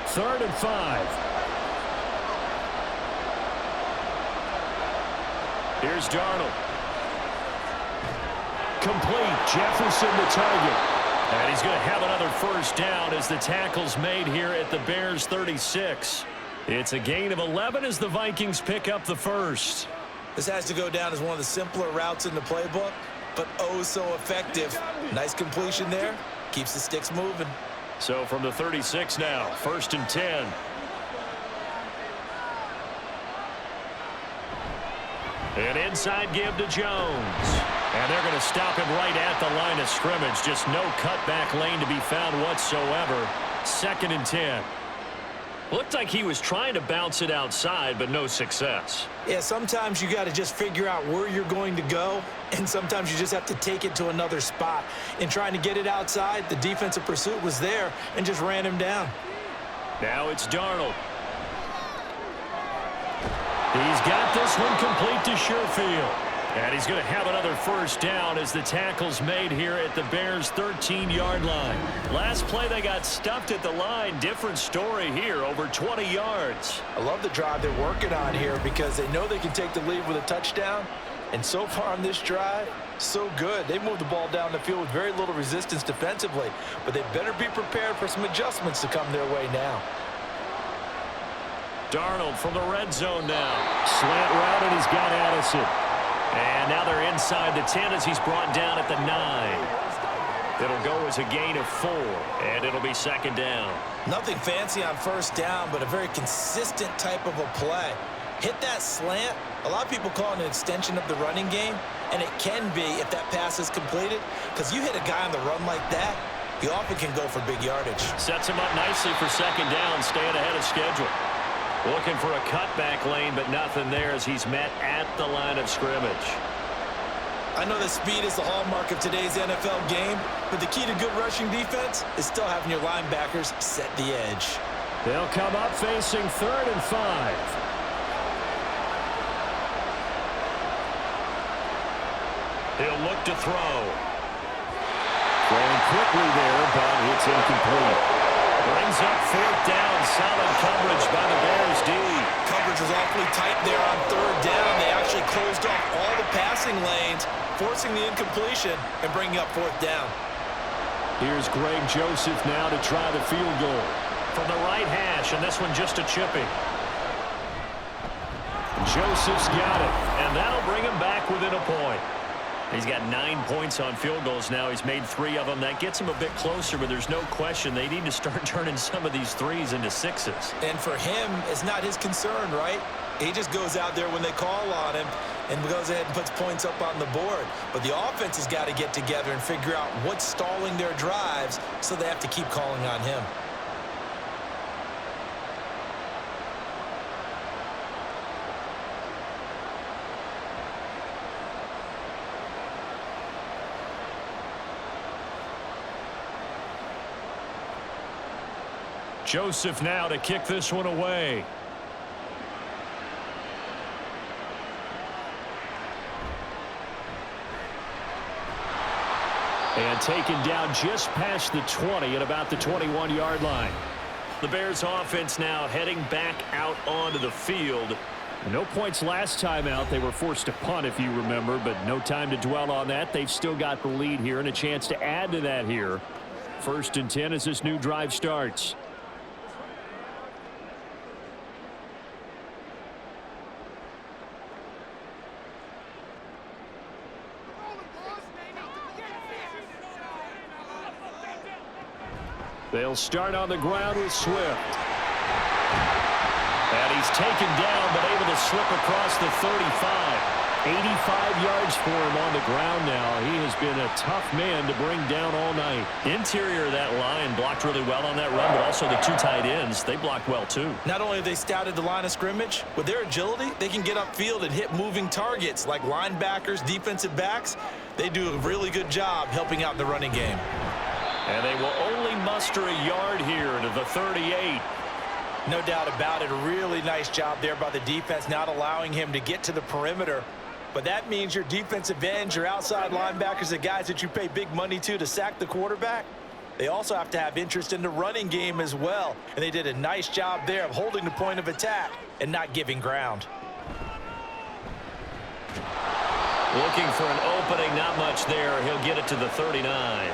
3rd and 5. Here's Darnold. Complete. Jefferson the target. And he's going to have another 1st down as the tackle's made here at the Bears' 36. It's a gain of 11 as the Vikings pick up the 1st. This has to go down as one of the simpler routes in the playbook, but oh so effective. Nice completion there. Keeps the sticks moving. So from the 36 now, 1st and 10. An inside give to Jones. And they're going to stop him right at the line of scrimmage. Just no cutback lane to be found whatsoever. 2nd and 10. Looked like he was trying to bounce it outside, but no success. Yeah, sometimes you got to just figure out where you're going to go, and sometimes you just have to take it to another spot. In trying to get it outside, the defensive pursuit was there and just ran him down. Now it's Darnold. He's got this one complete to Sherfield. And he's going to have another 1st down as the tackle's made here at the Bears' 13-yard line. Last play, they got stuffed at the line. Different story here, over 20 yards. I love the drive they're working on here because they know they can take the lead with a touchdown. And so far on this drive, so good. They moved the ball down the field with very little resistance defensively. But they better be prepared for some adjustments to come their way now. Darnold from the red zone now. Slant route, and he's got Addison. And now they're inside the 10 as he's brought down at the 9. It'll go as a gain of 4, and it'll be 2nd down. Nothing fancy on 1st down, but a very consistent type of a play. Hit that slant. A lot of people call it an extension of the running game, and it can be if that pass is completed, because you hit a guy on the run like that, he often can go for big yardage. Sets him up nicely for 2nd down, staying ahead of schedule. Looking for a cutback lane, but nothing there as he's met at the line of scrimmage. I know that speed is the hallmark of today's NFL game, but the key to good rushing defense is still having your linebackers set the edge. They'll come up facing 3rd and 5. He'll look to throw. Throwing quickly there, but it's incomplete. Brings up 4th down. Solid coverage by the Bears D. Coverage was awfully tight there on 3rd down. They actually closed off all the passing lanes, forcing the incompletion and bringing up 4th down. Here's Greg Joseph now to try the field goal. From the right hash, and this one just a chipping. Joseph's got it, and that'll bring him back within a point. He's got 9 points on field goals now. He's made 3 of them. That gets him a bit closer, but there's no question they need to start turning some of these 3s into 6s. And for him, it's not his concern, right? He just goes out there when they call on him and goes ahead and puts points up on the board. But the offense has got to get together and figure out what's stalling their drives, so they have to keep calling on him. Joseph now to kick this one away. And taken down just past the 20 at about the 21-yard line. The Bears offense now heading back out onto the field. No points last time out. They were forced to punt, if you remember, but no time to dwell on that. They've still got the lead here and a chance to add to that here. 1st and 10 as this new drive starts. They'll start on the ground with Swift. And he's taken down, but able to slip across the 35. 85 yards for him on the ground now. He has been a tough man to bring down all night. Interior of that line blocked really well on that run, but also the 2 tight ends, they blocked well too. Not only have they scouted the line of scrimmage, with their agility, they can get upfield and hit moving targets like linebackers, defensive backs. They do a really good job helping out the running game. And they will only muster a yard here to the 38. No doubt about it. A really nice job there by the defense, not allowing him to get to the perimeter. But that means your defensive ends, your outside linebackers, the guys that you pay big money to sack the quarterback, they also have to have interest in the running game as well. And they did a nice job there of holding the point of attack and not giving ground. Looking for an opening, not much there. He'll get it to the 39.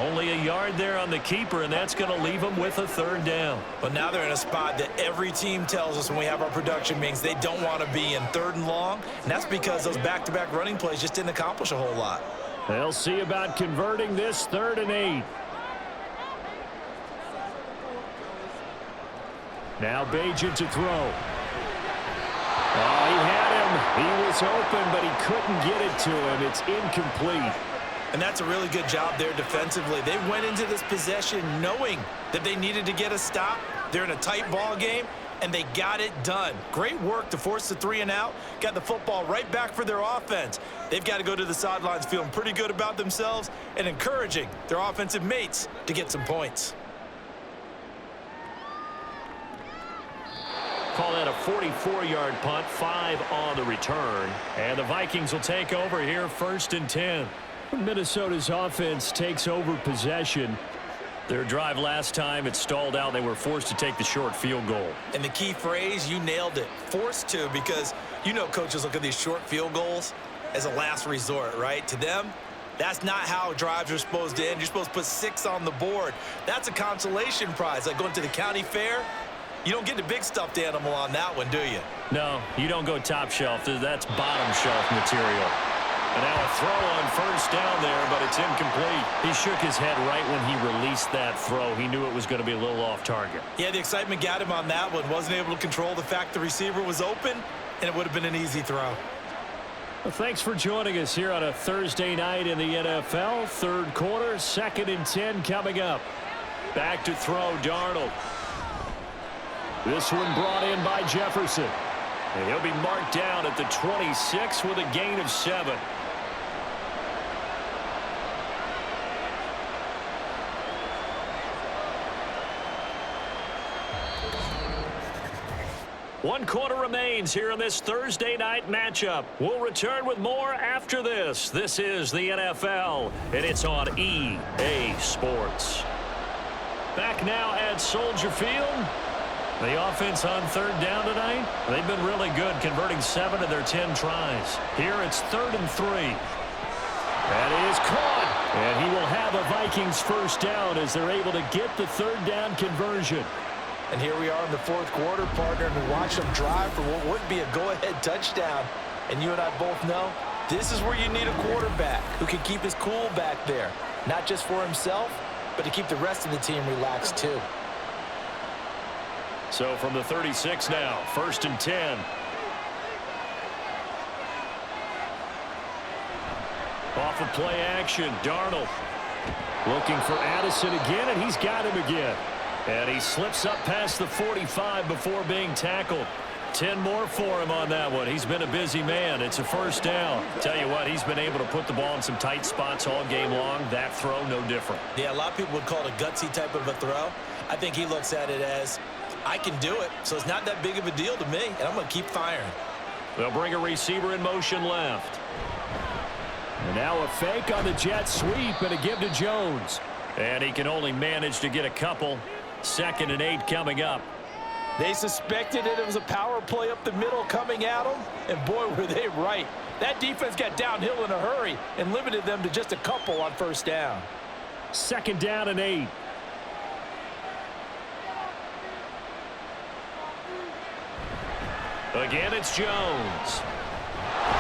Only a yard there on the keeper, and that's going to leave them with a 3rd down. But now they're in a spot that every team tells us when we have our production meetings they don't want to be in 3rd and long, and that's because those back-to-back running plays just didn't accomplish a whole lot. They'll see about converting this 3rd and 8. Now Bajan to throw. Oh, he had him. He was open, but he couldn't get it to him. It's incomplete. And that's a really good job there defensively. They went into this possession knowing that they needed to get a stop. They're in a tight ball game, and they got it done. Great work to force the 3 and out. Got the football right back for their offense. They've got to go to the sidelines feeling pretty good about themselves and encouraging their offensive mates to get some points. Call that a 44-yard punt, 5 on the return. And the Vikings will take over here 1st and 10. Minnesota's offense takes over possession. Their drive last time, it stalled out. They were forced to take the short field goal. And the key phrase, you nailed it, forced to, because you know coaches look at these short field goals as a last resort, right? To them, that's not how drives are supposed to end. You're supposed to put 6 on the board. That's a consolation prize. Like going to the county fair, you don't get the big stuffed animal on that one, do you? No, you don't go top shelf. That's bottom shelf material. And now a throw on 1st down there, but it's incomplete. He shook his head right when he released that throw. He knew it was going to be a little off target. Yeah, the excitement got him on that one. Wasn't able to control the fact the receiver was open, and it would have been an easy throw. Well, thanks for joining us here on a Thursday night in the NFL. 3rd quarter, 2nd and 10 coming up. Back to throw, Darnold. This one brought in by Jefferson. And he'll be marked down at the 26 with a gain of 7. One quarter remains here in this Thursday night matchup. We'll return with more after this. This is the NFL, and it's on EA Sports. Back now at Soldier Field. The offense on 3rd down tonight, they've been really good, converting 7 of their 10 tries. Here it's 3rd and 3. That is caught. And he will have a Vikings 1st down as they're able to get the 3rd down conversion. And here we are in the 4th quarter, partner, and we watch them drive for what would be a go-ahead touchdown. And you and I both know this is where you need a quarterback who can keep his cool back there, not just for himself, but to keep the rest of the team relaxed too. So from the 36 now, 1st and 10. Off of play action, Darnold looking for Addison again, and he's got him again. And he slips up past the 45 before being tackled. 10 more for him on that one. He's been a busy man. It's a 1st down. Tell you what, he's been able to put the ball in some tight spots all game long. That throw, no different. Yeah, a lot of people would call it a gutsy type of a throw. I think he looks at it as, I can do it, so it's not that big of a deal to me, and I'm going to keep firing. They'll bring a receiver in motion left. And now a fake on the jet sweep and a give to Jones. And he can only manage to get a couple. 2nd and 8 coming up. They suspected it was a power play up the middle coming at them, and boy, were they right. That defense got downhill in a hurry and limited them to just a couple on 1st down. 2nd down and 8. Again, it's Jones.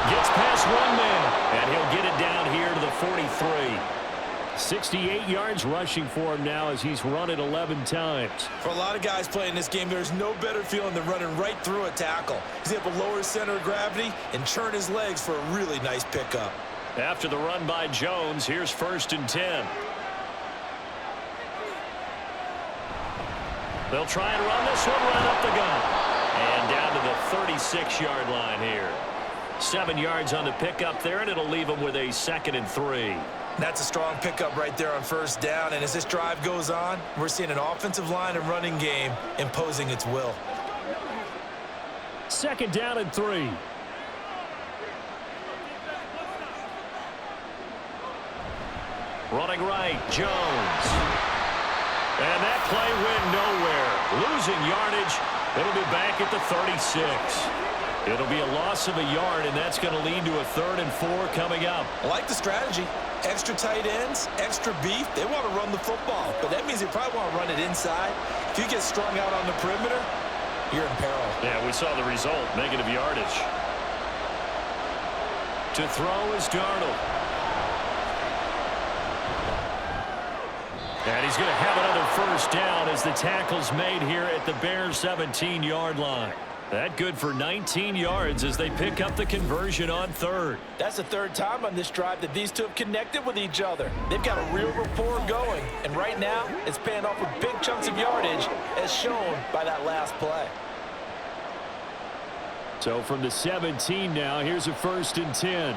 Gets past one man, and he'll get it down here to the 43. 68 yards rushing for him now as he's run it 11 times. For a lot of guys playing this game, there's no better feeling than running right through a tackle. He's able to lower his center of gravity and churn his legs for a really nice pickup. After the run by Jones, here's 1st and 10. They'll try and run this one right up the gut. And down to the 36-yard line here. 7 yards on the pickup there, and it'll leave them with a 2nd and 3. That's a strong pickup right there on 1st down, and as this drive goes on, we're seeing an offensive line and running game imposing its will. 2nd down and 3. Running right, Jones. And that play went nowhere. Losing yardage. It'll be back at the 36. It'll be a loss of a yard, and that's going to lead to a 3rd and 4 coming up. I like the strategy. Extra tight ends, extra beef. They want to run the football, but that means they probably want to run it inside. If you get strung out on the perimeter, you're in peril. Yeah, we saw the result, negative yardage. To throw is Darnold. And he's going to have another 1st down as the tackle's made here at the Bears' 17-yard line. That good for 19 yards as they pick up the conversion on 3rd. That's the 3rd time on this drive that these two have connected with each other. They've got a real rapport going, and right now it's paying off with big chunks of yardage as shown by that last play. So from the 17 now, here's a 1st and 10.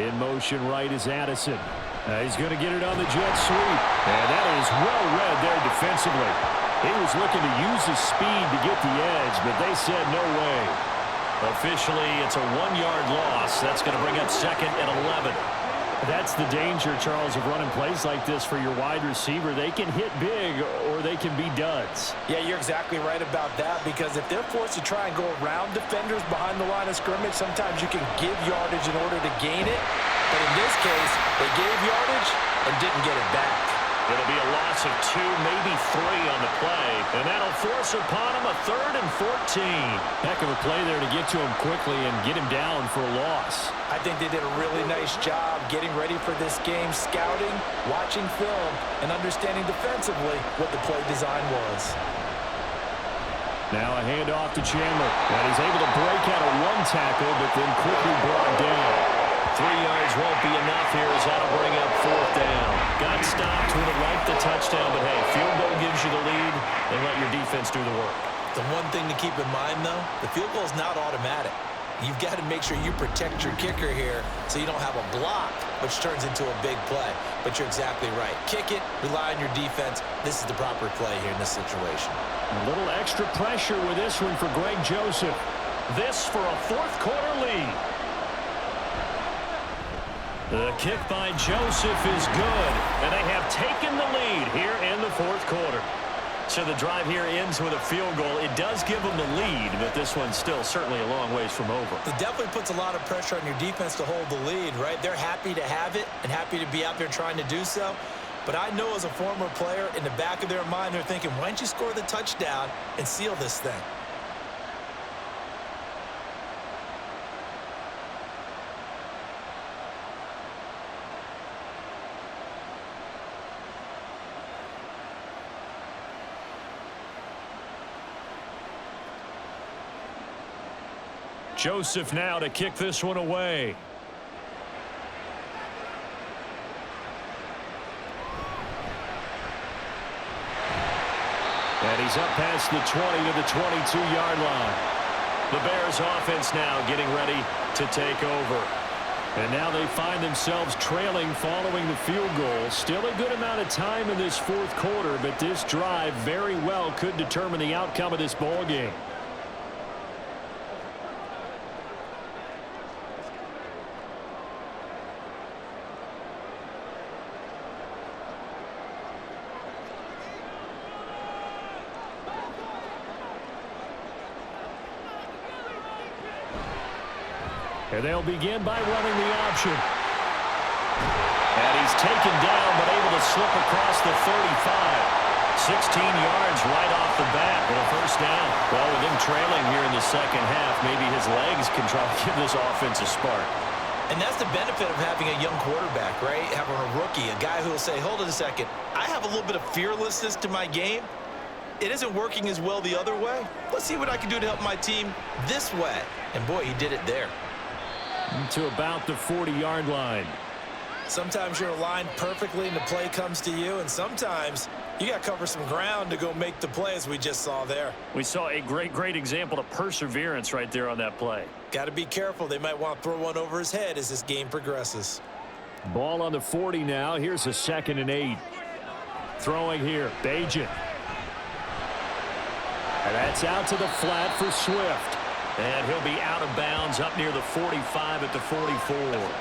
In motion right is Addison. He's going to get it on the jet sweep. And that is well read there defensively. He was looking to use his speed to get the edge, but they said no way. Officially, it's a 1-yard loss. That's going to bring up 2nd and 11. That's the danger, Charles, of running plays like this for your wide receiver. They can hit big or they can be duds. Yeah, you're exactly right about that, because if they're forced to try and go around defenders behind the line of scrimmage, sometimes you can give yardage in order to gain it. But in this case, they gave yardage and didn't get it back. It'll be a loss of 2, maybe 3 on the play, and that'll force upon him a 3rd and 14. Heck of a play there to get to him quickly and get him down for a loss. I think they did a really nice job getting ready for this game, scouting, watching film, and understanding defensively what the play design was. Now a handoff to Chandler, and he's able to break out of 1 tackle, but then quickly brought down. 3 yards won't be enough here as that'll bring up 4th down. Got stopped, would have liked the touchdown, but hey, field goal gives you the lead, and let your defense do the work. The one thing to keep in mind, though, the field goal is not automatic. You've got to make sure you protect your kicker here so you don't have a block, which turns into a big play. But you're exactly right. Kick it, rely on your defense. This is the proper play here in this situation. A little extra pressure with this one for Greg Joseph. This for a 4th quarter lead. The kick by Joseph is good, and they have taken the lead here in the 4th quarter. So the drive here ends with a field goal. It does give them the lead, but this one's still certainly a long ways from over. It definitely puts a lot of pressure on your defense to hold the lead, right? They're happy to have it and happy to be out there trying to do so. But I know as a former player, in the back of their mind, they're thinking, why don't you score the touchdown and seal this thing? Joseph now to kick this one away. And he's up past the 20 to the 22-yard line. The Bears offense now getting ready to take over. And now they find themselves trailing following the field goal. Still a good amount of time in this 4th quarter, but this drive very well could determine the outcome of this ball game. And they'll begin by running the option. And he's taken down, but able to slip across the 35. 16 yards right off the bat with a first down. Well, with him trailing here in the second half, maybe his legs can try to give this offense a spark. And that's the benefit of having a young quarterback, right? Having a rookie, a guy who will say, hold it a second, I have a little bit of fearlessness to my game. It isn't working as well the other way. Let's see what I can do to help my team this way. And boy, he did it there. To about the 40-yard line. Sometimes you're aligned perfectly and the play comes to you, and sometimes you got to cover some ground to go make the play, as we just saw there. We saw a great example of perseverance right there on that play. Got to be careful. They might want to throw one over his head as this game progresses. Ball on the 40 now. Here's a 2nd and 8. Throwing here, Bajan. And that's out to the flat for Swift. And he'll be out of bounds up near the 45 at the 44.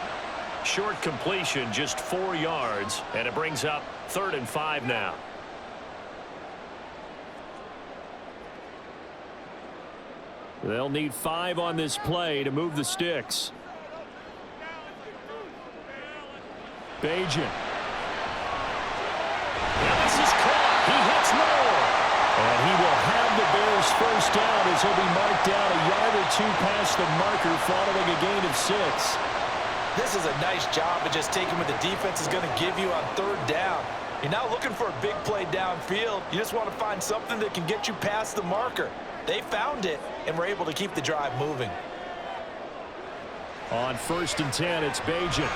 Short completion, just 4 yards, and it brings up 3rd and 5 now. They'll need 5 on this play to move the sticks. Bajan. And this is caught. He hits Moore. And he will have the Bears first down as he'll be marked down a yard or 2 past the marker following a gain of 6. This is a nice job of just taking what the defense is going to give you on 3rd down. You're not looking for a big play downfield. You just want to find something that can get you past the marker. They found it and were able to keep the drive moving. On 1st and 10, it's Bajan.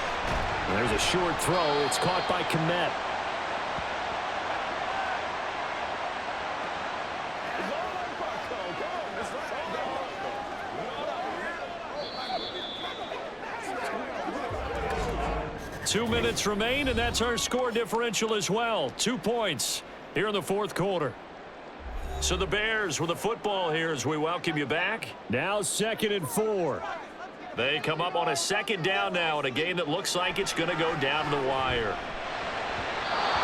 There's a short throw. It's caught by Kmet. Two minutes remain, and that's our score differential as well. 2 points here in the 4th quarter. So the Bears with the football here as we welcome you back. Now 2nd and 4. They come up on a 2nd down now in a game that looks like it's going to go down to the wire.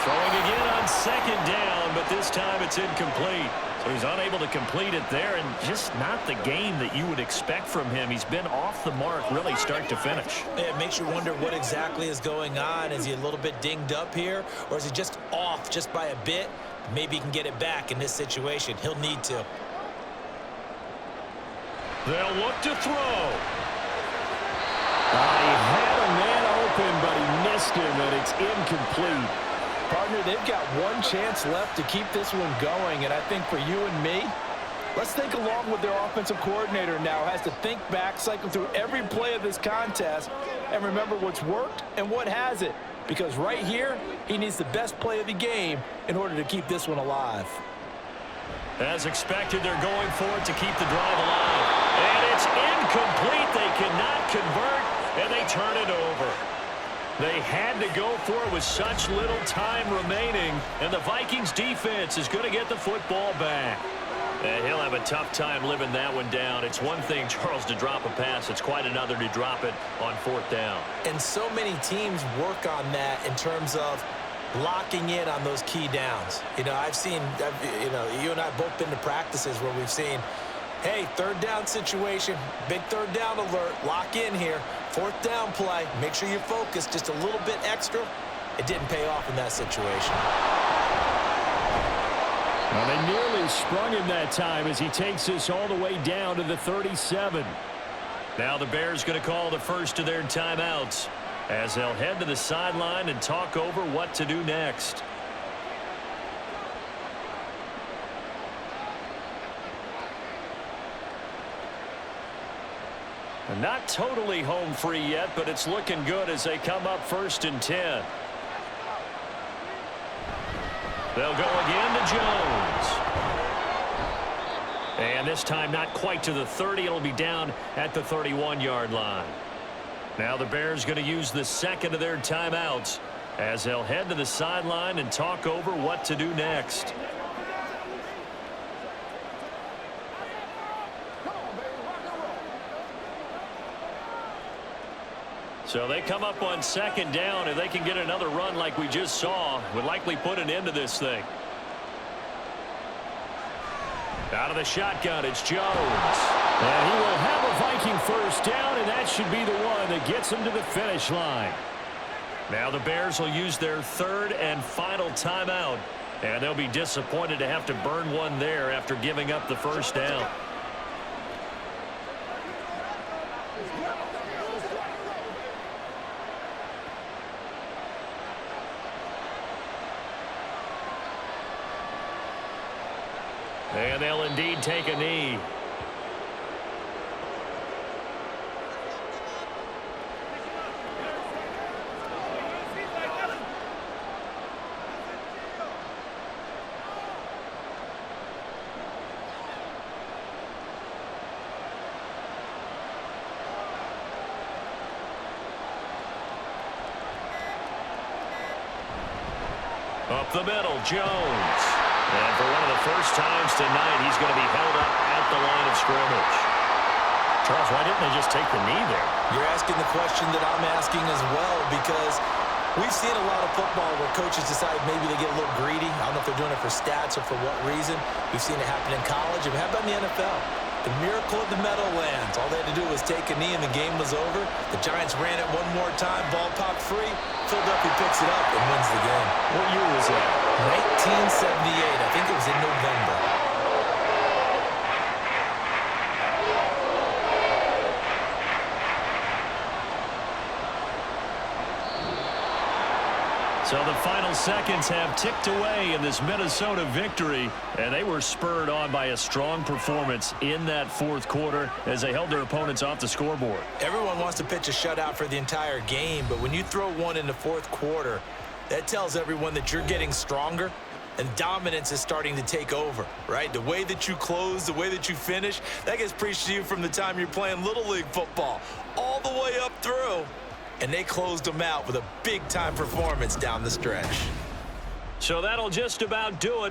Throwing again on 2nd down, but this time it's incomplete. So he's unable to complete it there, and just not the game that you would expect from him. He's been off the mark really start to finish. It makes you wonder what exactly is going on. Is he a little bit dinged up here, or is he just off just by a bit? Maybe he can get it back in this situation. He'll need to. They'll look to throw. He had a man open, but he missed him, and it's incomplete. Partner, they've got one chance left to keep this one going, and I think for you and me, let's think along with their offensive coordinator now. Has to think back, cycle through every play of this contest, and remember what's worked and what hasn't. Because right here, he needs the best play of the game in order to keep this one alive. As expected, they're going for it to keep the drive alive. And it's incomplete. They cannot convert, and they turn it over. They had to go for it with such little time remaining, and the Vikings defense is going to get the football back. And he'll have a tough time living that one down. It's one thing, Charles, to drop a pass. It's quite another to drop it on 4th down. And so many teams work on that in terms of locking in on those key downs. You know, you and I have both been to practices where we've seen, hey, 3rd down situation, big 3rd down alert, lock in here. 4th down play, make sure you're focused just a little bit extra. It didn't pay off in that situation. Well, they nearly sprung him that time as he takes this all the way down to the 37. Now the Bears going to call the first of their timeouts as they'll head to the sideline and talk over what to do next. Not totally home free yet, but it's looking good as they come up 1st and 10. They'll go again to Jones. And this time not quite to the 30. It'll be down at the 31-yard line. Now the Bears going to use the 2nd of their timeouts as they'll head to the sideline and talk over what to do next. So they come up on 2nd down. If they can get another run like we just saw, would likely put an end to this thing. Out of the shotgun, it's Jones. And he will have a Viking first down, and that should be the one that gets him to the finish line. Now the Bears will use their third and final timeout, and they'll be disappointed to have to burn one there after giving up the first down. And they'll indeed take a knee. Up the middle, Jones. And for one of the first times tonight, he's going to be held up at the line of scrimmage. Charles, why didn't they just take the knee there? You're asking the question that I'm asking as well, because we've seen a lot of football where coaches decide maybe they get a little greedy. I don't know if they're doing it for stats or for what reason. We've seen it happen in college. And how about in the NFL? The miracle of the Meadowlands. All they had to do was take a knee and the game was over. The Giants ran it one more time. Ball popped free. Philadelphia picks it up and wins the game. What year was that? 1978. I think it was in November. So the final seconds have ticked away in this Minnesota victory, and they were spurred on by a strong performance in that fourth quarter as they held their opponents off the scoreboard. Everyone wants to pitch a shutout for the entire game, but when you throw one in the fourth quarter, that tells everyone that you're getting stronger and dominance is starting to take over, right? The way that you close, the way that you finish, that gets preached to you from the time you're playing Little League football all the way up through. And they closed them out with a big-time performance down the stretch. So that'll just about do it